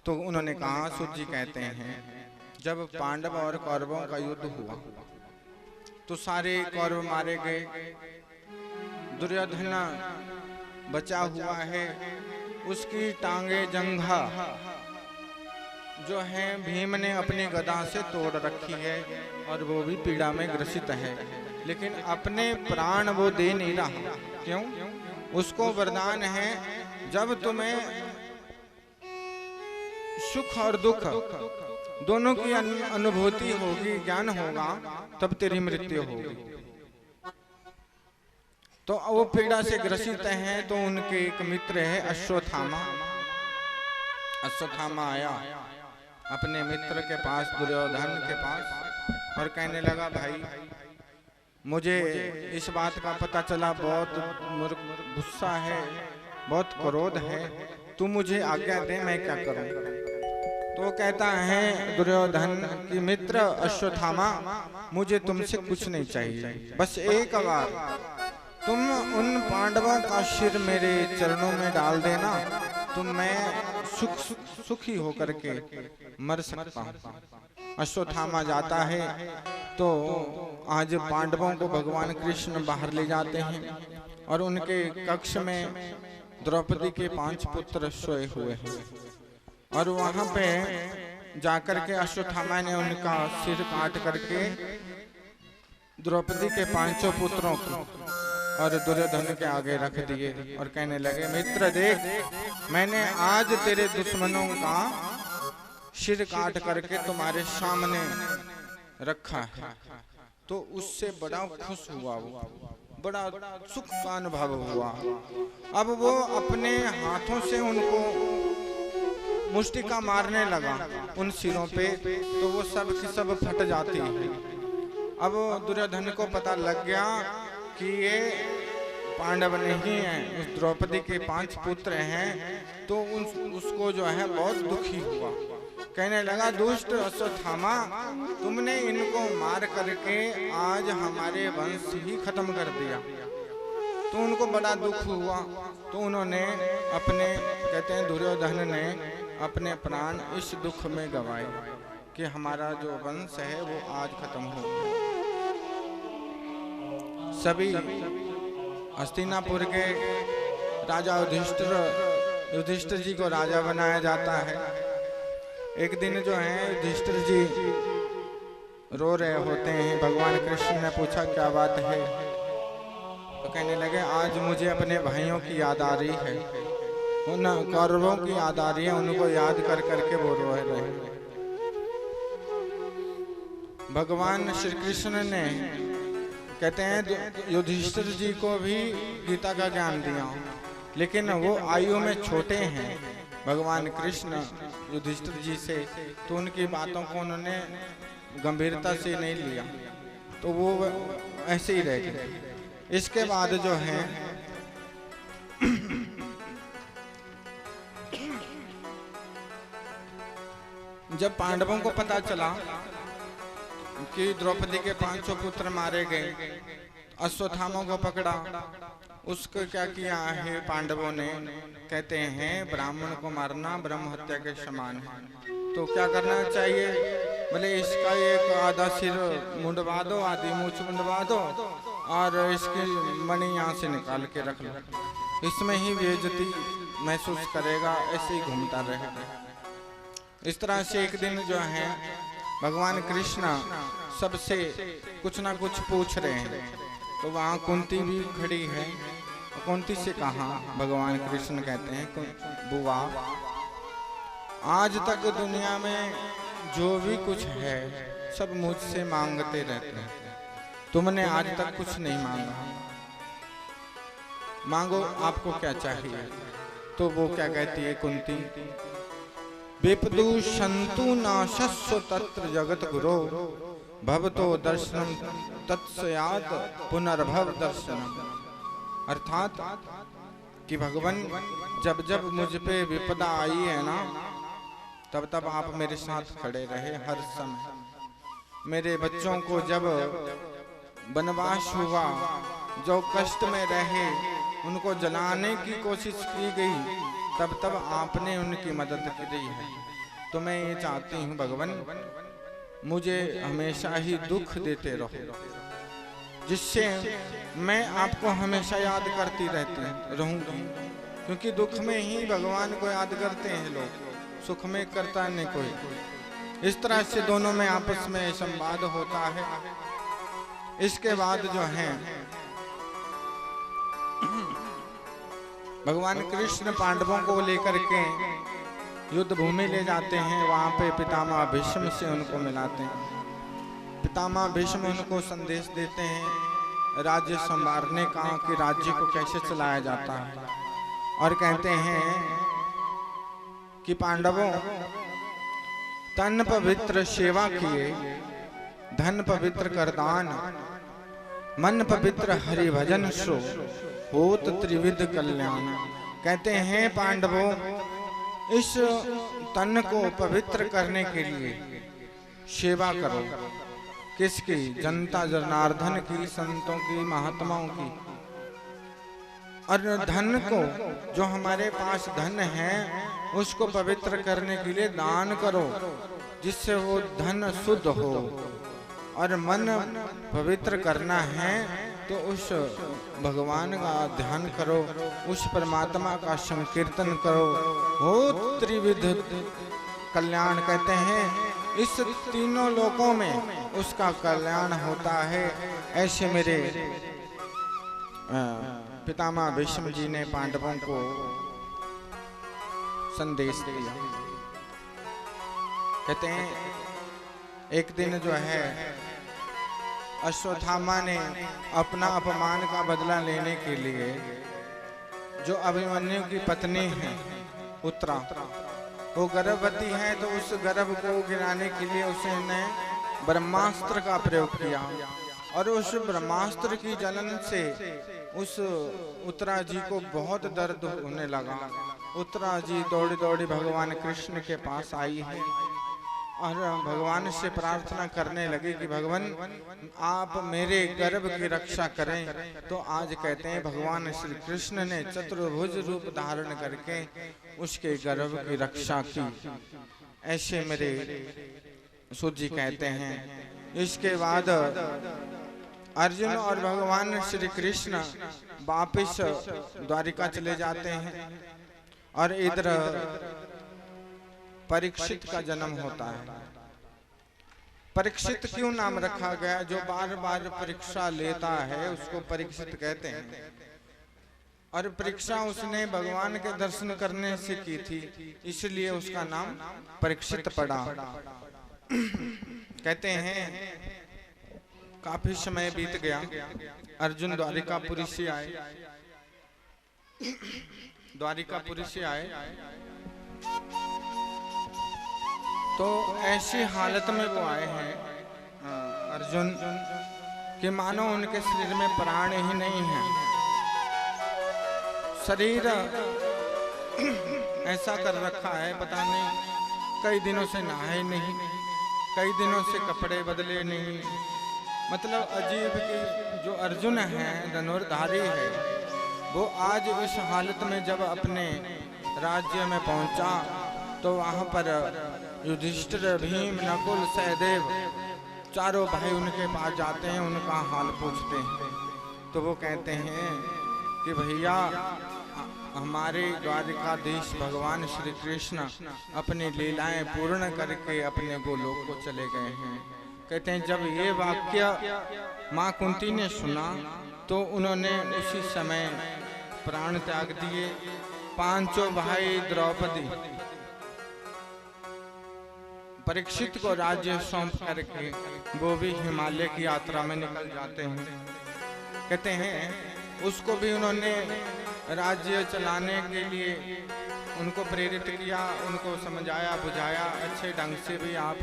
तो उन्होंने कहा, सूत जी कहते हैं जब पांडव और कौरवों का युद्ध हुआ तो सारे कौरव मारे गए, दुर्योधन बचा हुआ है, उसकी टांगे जंघा जो है भीम ने अपनी गदा से तोड़ रखी है और वो भी पीड़ा में ग्रसित है, लेकिन अपने प्राण वो दे नहीं रहा। क्यों? उसको वरदान है जब तुम्हें सुख और दुख दोनों की अनुभूति होगी, ज्ञान होगा, तब तेरी मृत्यु होगी। तो वो पीड़ा से ग्रसित हैं। तो उनके एक मित्र है अश्वत्थामा। अश्वत्थामा आया अपने मित्र के पास, दुर्योधन के पास, और कहने लगा, भाई मुझे इस बात का पता चला, बहुत गुस्सा है, बहुत क्रोध है, तू मुझे आज्ञा दे, मैं क्या करूं? तो कहता है दुर्योधन की मित्र अश्वत्थामा, मुझे तुमसे कुछ नहीं चाहिए, बस एक बार तुम उन पांडवों का सिर मेरे चरणों में डाल देना, तो मैं सुखी होकर के मर सकता हूँ। अश्वत्थामा जाता है तो आज पांडवों को भगवान कृष्ण बाहर ले जाते हैं और उनके कक्ष में द्रौपदी के 5 पुत्र सोए हुए हैं, और वहां पे जाकर के अश्वत्थामा ने उनका सिर काट करके द्रौपदी के 5 पुत्रों को और दुर्योधन के आगे रख दिए और कहने लगे, मित्र देख, मैंने आज तेरे दुश्मनों का सिर काट करके तुम्हारे सामने रखा है। तो उससे बड़ा खुश हुआ, वो बड़ा सुख का अनुभव हुआ। अब वो अपने हाथों से उनको मुष्टिका मारने लगा उन सिरों पे, तो वो सब की सब फट जाती है। अब दुर्योधन को पता लग गया कि ये पांडव नहीं है, उस द्रौपदी के 5 पुत्र हैं। तो उसको जो है बहुत दुखी हुआ, कहने लगा, दुष्ट अश्वत्थामा, तुमने इनको मार करके आज हमारे वंश ही खत्म कर दिया। तो उनको बड़ा दुख हुआ। तो उन्होंने अपने, कहते हैं दुर्योधन ने अपने प्राण इस दुख में गवाए कि हमारा जो वंश है वो आज खत्म हो गया। सभी हस्तिनापुर के राजा युधिष्ठिर जी को राजा बनाया जाता है। एक दिन जो है युधिष्ठिर जी रो रहे होते हैं, भगवान कृष्ण ने पूछा क्या बात है? तो कहने लगे, आज मुझे अपने भाइयों की याद आ रही है, उन कौरवों की याद आ रही है, उनको याद कर करके वो रो रहे हैं। भगवान श्री कृष्ण ने, कहते हैं युधिष्ठिर जी को भी गीता का ज्ञान दिया, लेकिन वो आयु में छोटे हैं भगवान कृष्ण युधिष्ठिर जी से, तो उनकी बातों को उन्होंने गंभीरता से नहीं लिया, तो वो ऐसे ही रह गए। इसके बाद जो है जब पांडवों को पता चला कि द्रौपदी के 500 पुत्र मारे गए, अश्वत्थामा को पकड़ा। उसको क्या किया है पांडवों ने? कहते हैं ब्राह्मण को मारना ब्रह्म हत्या के समान है। तो क्या करना चाहिए? बोले इसका एक आधा सिर मुंडवा दो, आधी मूछ मुंडवा दो, और इसकी मणि यहाँ से निकाल के रख लो, इसमें ही बेइज्जती महसूस करेगा, ऐसे ही घूमता रहेगा। इस तरह से एक दिन जो है भगवान कृष्ण सबसे कुछ ना कुछ पूछ रहे हैं, तो वहाँ कुंती भी खड़ी है। कुंती से कहा, भगवान कृष्ण कहते हैं, बुआ आज तक दुनिया में जो भी कुछ है सब मुझसे मांगते रहते हैं, तुमने आज तक कुछ नहीं मांगा, मांगो आपको क्या चाहिए? तो वो क्या कहती है कुंती, विपदु संतु नाशस्व तत्र जगत गुरो भवतो दर्शनम तत्स्यात् पुनर्भव दर्शनम। अर्थात कि भगवान जब जब मुझ पे विपदा आई है ना, तब तब आप मेरे साथ खड़े रहे हर समय। मेरे बच्चों को जब वनवास हुआ, जो कष्ट में रहे, उनको जलाने की कोशिश की गई, तब तब आपने उनकी मदद की है। तो मैं ये चाहती हूँ भगवान, मुझे हमेशा ही दुख देते रहो, जिससे मैं आपको हमेशा याद करती रहूंगी। क्योंकि दुख में ही भगवान को याद करते हैं लोग, सुख में करता नहीं कोई। इस तरह से दोनों में आपस में संवाद होता है। इसके बाद जो है भगवान कृष्ण पांडवों को लेकर के युद्ध भूमि ले जाते हैं। वहां पे पितामह भीष्म से उनको मिलाते हैं। पितामह भीष्म उनको संदेश देते हैं राज्य संभालने का, कि राज्य को कैसे चलाया जाता है। और कहते हैं कि पांडवों, तन पवित्र सेवा किए, धन पवित्र करदान, मन पवित्र हरि भजन सो होत त्रिविध कल्याण। कहते हैं पांडवों, इस तन को पवित्र करने के लिए सेवा करो। किसकी? जनता जनार्दन की, संतों की, महात्माओं की। और धन को, जो हमारे पास धन है, उसको पवित्र करने के लिए दान करो, जिससे वो धन शुद्ध हो। और मन पवित्र करना है तो उस भगवान का ध्यान करो, उस परमात्मा का संकीर्तन करो। हो त्रिविध कल्याण। कहते हैं इस तीनों लोकों में उसका कल्याण होता है। ऐसे मेरे पितामह भीष्म जी ने पांडवों को संदेश दिया। कहते हैं एक दिन जो है अश्वत्थामा ने अपना अपमान का बदला लेने के लिए, जो अभिमन्यु की पत्नी है उत्तरा, वो गर्भवती है, तो उस गर्भ को गिराने के लिए उसने ब्रह्मास्त्र का प्रयोग किया। और उस ब्रह्मास्त्र की जलन से उस उत्तरा जी को बहुत दर्द होने लगा। उत्तरा जी दौड़ी दौड़ी भगवान कृष्ण के पास आई है और भगवान से प्रार्थना करने लगी कि भगवान आप मेरे गर्भ की रक्षा करें। तो आज कहते हैं भगवान श्री कृष्ण ने चतुर्भुज रूप धारण करके उसके गर्भ की रक्षा की। ऐसे मेरे सूत जी कहते हैं। इसके बाद अर्जुन और भगवान श्री कृष्ण वापिस द्वारिका चले जाते हैं और इधर परीक्षित का जन्म होता है। परीक्षित क्यों नाम रखा गया? जो बार बार परीक्षा लेता है उसको परीक्षित कहते हैं। और परीक्षा उसने भगवान के दर्शन करने से की थी, इसलिए उसका नाम परीक्षित पड़ा। कहते हैं काफी समय बीत गया, अर्जुन द्वारिकापुरी से आए। द्वारिकापुरी से आए तो ऐसी हालत में वो आए हैं अर्जुन कि मानो उनके शरीर में प्राण ही नहीं है। शरीर ऐसा कर रखा है, पता नहीं कई दिनों से नहाए नहीं, कई दिनों से कपड़े बदले नहीं। मतलब अजीब कि जो अर्जुन है धनुर्धारी है, वो आज इस हालत में जब अपने राज्य में पहुंचा तो वहां पर युधिष्ठिर, भीम, नकुल, सहदेव चारों भाई उनके पास जाते हैं, उनका हाल पूछते हैं। तो वो कहते हैं कि भैया हमारे द्वारिकाधीश भगवान श्री कृष्ण अपनी लीलाएं पूर्ण करके अपने गोलोक को चले गए हैं। कहते हैं जब ये वाक्य माँ कुंती ने सुना तो उन्होंने उसी समय प्राण त्याग दिए। पांचों भाई द्रौपदी परीक्षित को राज्य सौंप करके वो भी हिमालय की यात्रा में निकल जाते हैं। कहते हैं उसको भी उन्होंने राज्य चलाने के लिए उनको प्रेरित किया, उनको समझाया बुझाया, अच्छे ढंग से भी आप